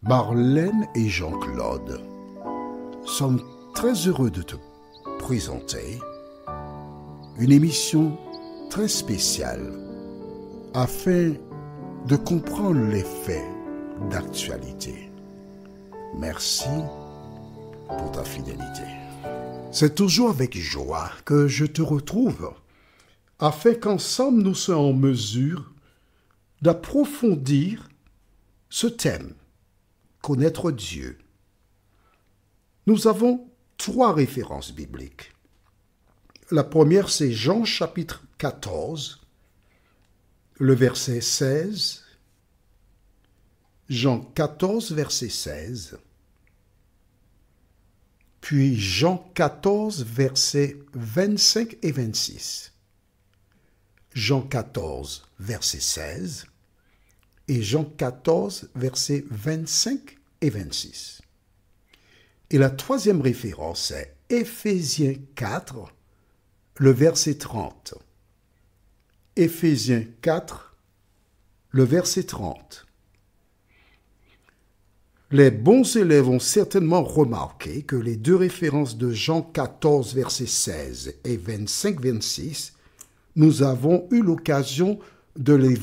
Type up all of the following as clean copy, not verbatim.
Marlène et Jean-Claude sommes très heureux de te présenter une émission très spéciale afin de comprendre les faits d'actualité. Merci pour ta fidélité. C'est toujours avec joie que je te retrouve afin qu'ensemble nous soyons en mesure d'approfondir ce thème, connaître Dieu. Nous avons 3 références bibliques. La première, c'est Jean chapitre 14, le verset 16. Jean 14, verset 16. Puis Jean 14, versets 25 et 26. Jean 14, verset 16. Et Jean 14, versets 25 et 26. Et la troisième référence est Éphésiens 4, le verset 30. Éphésiens 4, le verset 30. Les bons élèves ont certainement remarqué que les 2 références de Jean 14, verset 16 et 25, 26, nous avons eu l'occasion de les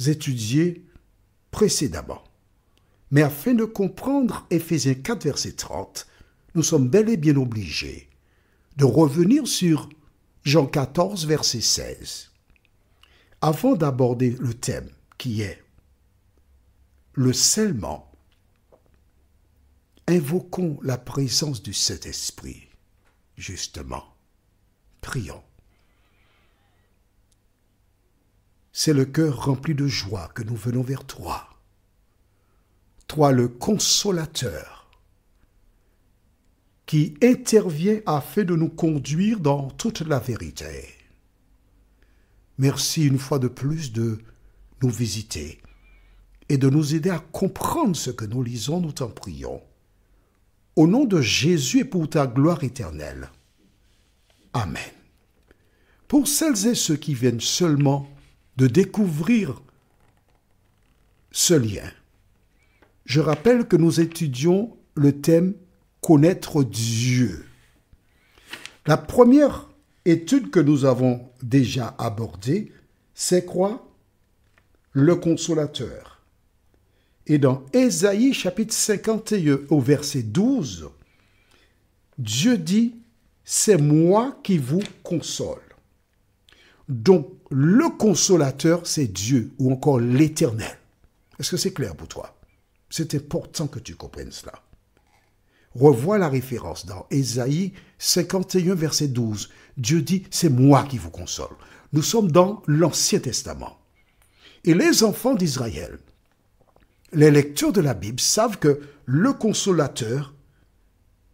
étudier précédemment. Mais afin de comprendre Éphésiens 4, verset 30, nous sommes bel et bien obligés de revenir sur Jean 14, verset 16. Avant d'aborder le thème qui est le scellement, invoquons la présence du Saint-Esprit. Justement, prions. C'est le cœur rempli de joie que nous venons vers toi. Toi, le consolateur, qui intervient afin de nous conduire dans toute la vérité. Merci une fois de plus de nous visiter et de nous aider à comprendre ce que nous lisons, nous t'en prions. Au nom de Jésus et pour ta gloire éternelle. Amen. Pour celles et ceux qui viennent seulement de découvrir ce lien, je rappelle que nous étudions le thème « Connaître Dieu ». La première étude que nous avons déjà abordée, c'est quoi? Le consolateur. Et dans Ésaïe chapitre 51 au verset 12, Dieu dit « C'est moi qui vous console ». Donc, le consolateur, c'est Dieu ou encore l'Éternel. Est-ce que c'est clair pour toi? C'est important que tu comprennes cela. Revois la référence dans Ésaïe 51, verset 12. Dieu dit, c'est moi qui vous console. Nous sommes dans l'Ancien Testament. Et les enfants d'Israël, les lecteurs de la Bible savent que le consolateur,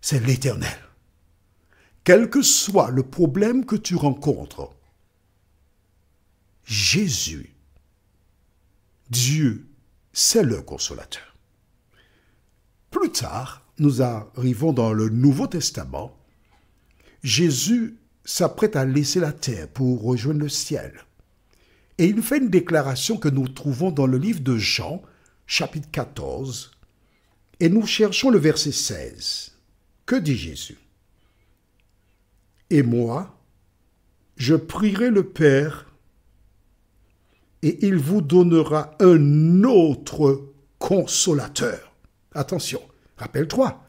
c'est l'Éternel. Quel que soit le problème que tu rencontres, Jésus, Dieu, c'est le consolateur. Plus tard, nous arrivons dans le Nouveau Testament. Jésus s'apprête à laisser la terre pour rejoindre le ciel. Et il fait une déclaration que nous trouvons dans le livre de Jean, chapitre 14, et nous cherchons le verset 16. Que dit Jésus? Et moi, je prierai le Père, et il vous donnera un autre consolateur. Attention, rappelle-toi,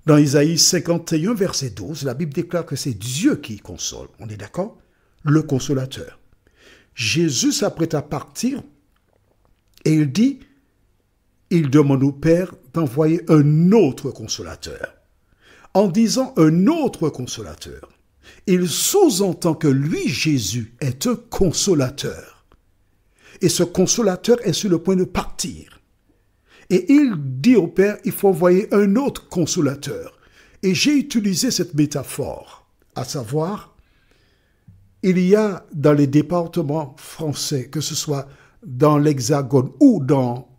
dans Isaïe 51, verset 12, la Bible déclare que c'est Dieu qui console. On est d'accord? Le consolateur. Jésus s'apprête à partir et il dit, il demande au Père d'envoyer un autre consolateur. En disant un autre consolateur, il sous-entend que lui, Jésus, est un consolateur. Et ce consolateur est sur le point de partir. Et il dit au Père, il faut envoyer un autre consolateur. Et j'ai utilisé cette métaphore, à savoir, il y a dans les départements français, que ce soit dans l'Hexagone ou dans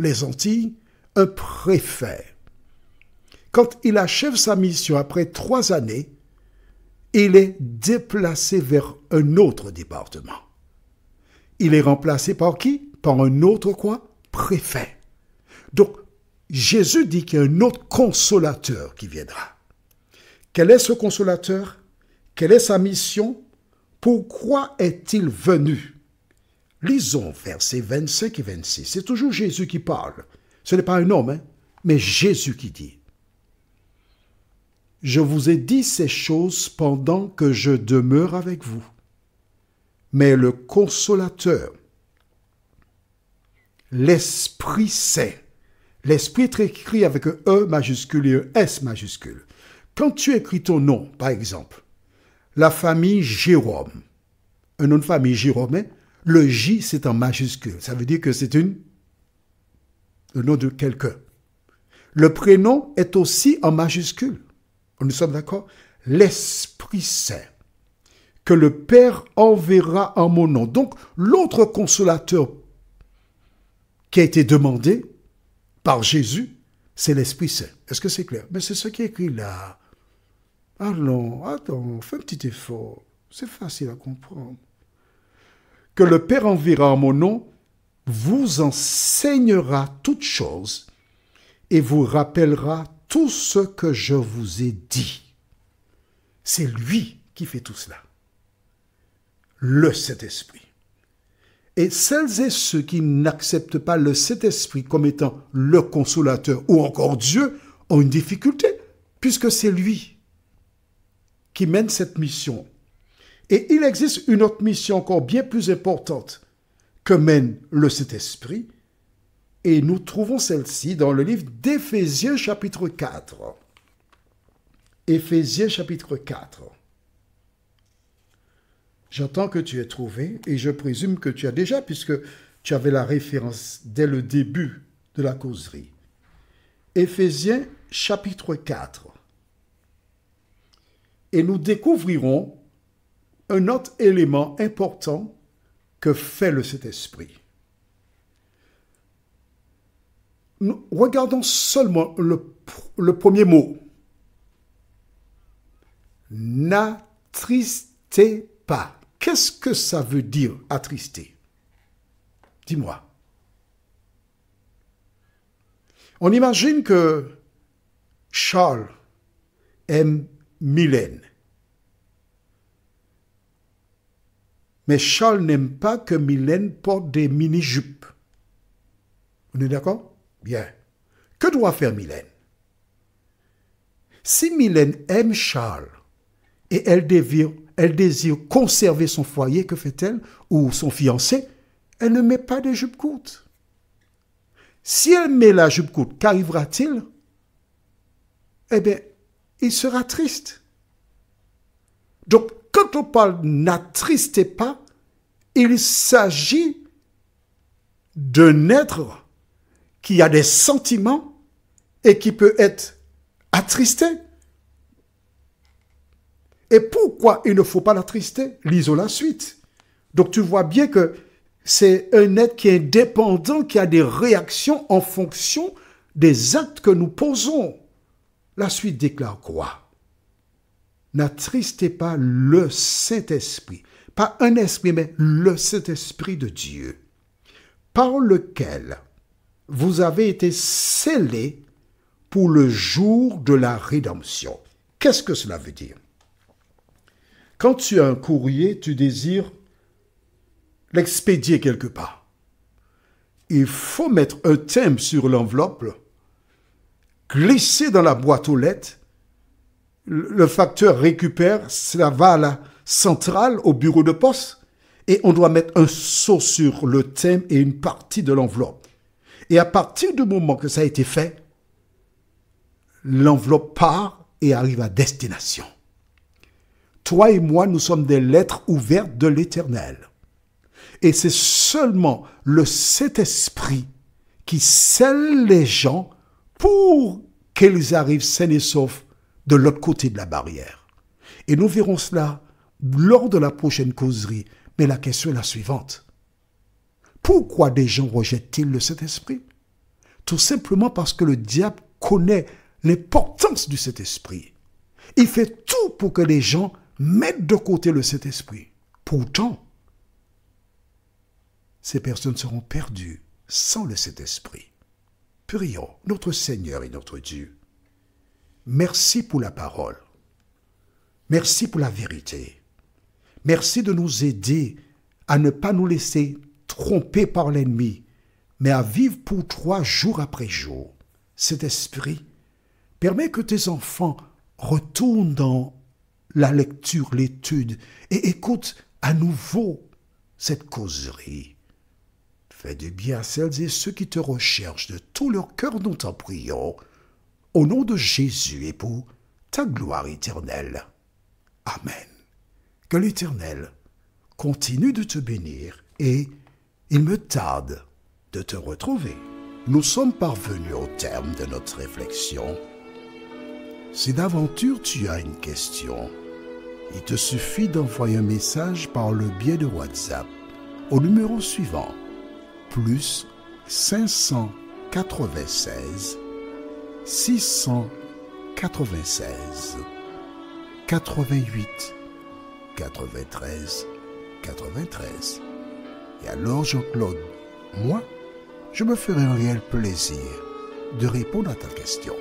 les Antilles, un préfet. Quand il achève sa mission après 3 années, il est déplacé vers un autre département. Il est remplacé par qui? Par un autre quoi? Préfet. Donc, Jésus dit qu'il y a un autre consolateur qui viendra. Quel est ce consolateur? Quelle est sa mission? Pourquoi est-il venu? Lisons versets 25 et 26. C'est toujours Jésus qui parle. Ce n'est pas un homme, mais Jésus qui dit. Je vous ai dit ces choses pendant que je demeure avec vous. Mais le consolateur, l'Esprit Saint, l'Esprit est écrit avec un E majuscule et un S majuscule. Quand tu écris ton nom, par exemple, la famille Jérôme, un nom de famille Jérôme, le J c'est en majuscule. Ça veut dire que c'est le nom de quelqu'un. Le prénom est aussi en majuscule. Nous sommes d'accord? L'Esprit Saint, que le Père enverra en mon nom. Donc, l'autre consolateur qui a été demandé par Jésus, c'est l'Esprit Saint. Est-ce que c'est clair? Mais c'est ce qui est écrit là. Allons, attends, fais un petit effort. C'est facile à comprendre. Que le Père enverra en mon nom, vous enseignera toutes choses et vous rappellera tout ce que je vous ai dit. C'est lui qui fait tout cela. Le Saint-Esprit. Et celles et ceux qui n'acceptent pas le Saint-Esprit comme étant le consolateur ou encore Dieu ont une difficulté, puisque c'est lui qui mène cette mission. Et il existe une autre mission encore bien plus importante que mène le Saint-Esprit, et nous trouvons celle-ci dans le livre d'Éphésiens chapitre 4. Éphésiens chapitre 4. J'entends que tu aies trouvé, et je présume que tu as déjà, puisque tu avais la référence dès le début de la causerie. Éphésiens chapitre 4. Et nous découvrirons un autre élément important que fait le Saint-Esprit. Nous regardons seulement le premier mot. N'attristez pas. Qu'est-ce que ça veut dire, attrister? Dis-moi. On imagine que Charles aime Mylène. Mais Charles n'aime pas que Mylène porte des mini-jupes. On est d'accord? Bien. Que doit faire Mylène? Si Mylène aime Charles et elle désire conserver son foyer, que fait-elle? Ou son fiancé? Elle ne met pas de jupes courtes. Si elle met la jupe courte, qu'arrivera-t-il? Eh bien, il sera triste. Donc, quand on parle n'attristez pas, il s'agit d'un être qui a des sentiments et qui peut être attristé. Et pourquoi il ne faut pas l'attrister? Lisons la suite. Donc tu vois bien que c'est un être qui est indépendant, qui a des réactions en fonction des actes que nous posons. La suite déclare quoi? N'attristez pas le Saint-Esprit. Pas un esprit, mais le Saint-Esprit de Dieu, par lequel vous avez été scellés pour le jour de la rédemption. Qu'est-ce que cela veut dire? Quand tu as un courrier, tu désires l'expédier quelque part. Il faut mettre un thème sur l'enveloppe, glisser dans la boîte aux lettres, le facteur récupère, cela va à la centrale, au bureau de poste, et on doit mettre un sceau sur le thème et une partie de l'enveloppe. Et à partir du moment que ça a été fait, l'enveloppe part et arrive à destination. Toi et moi, nous sommes des lettres ouvertes de l'Éternel. Et c'est seulement le Saint-Esprit qui scelle les gens pour qu'ils arrivent sains et saufs de l'autre côté de la barrière. Et nous verrons cela lors de la prochaine causerie. Mais la question est la suivante. Pourquoi des gens rejettent-ils le Saint-Esprit? Tout simplement parce que le diable connaît l'importance du Saint-Esprit. Il fait tout pour que les gens mettent de côté le Saint-Esprit. Pourtant, ces personnes seront perdues sans le Saint-Esprit. Prions, notre Seigneur et notre Dieu. Merci pour la parole. Merci pour la vérité. Merci de nous aider à ne pas nous laisser tromper par l'ennemi, mais à vivre pour toi jour après jour. Cet esprit, permet que tes enfants retournent dans la lecture, l'étude, et écoutent à nouveau cette causerie. Fais du bien à celles et ceux qui te recherchent de tout leur cœur, nous t'en prions, au nom de Jésus et pour ta gloire éternelle. Amen. Que l'Éternel continue de te bénir et il me tarde de te retrouver. Nous sommes parvenus au terme de notre réflexion. Si d'aventure tu as une question, il te suffit d'envoyer un message par le biais de WhatsApp au numéro suivant, plus 596 696 88 93 93. Et alors Jean-Claude, moi, je me ferai un réel plaisir de répondre à ta question.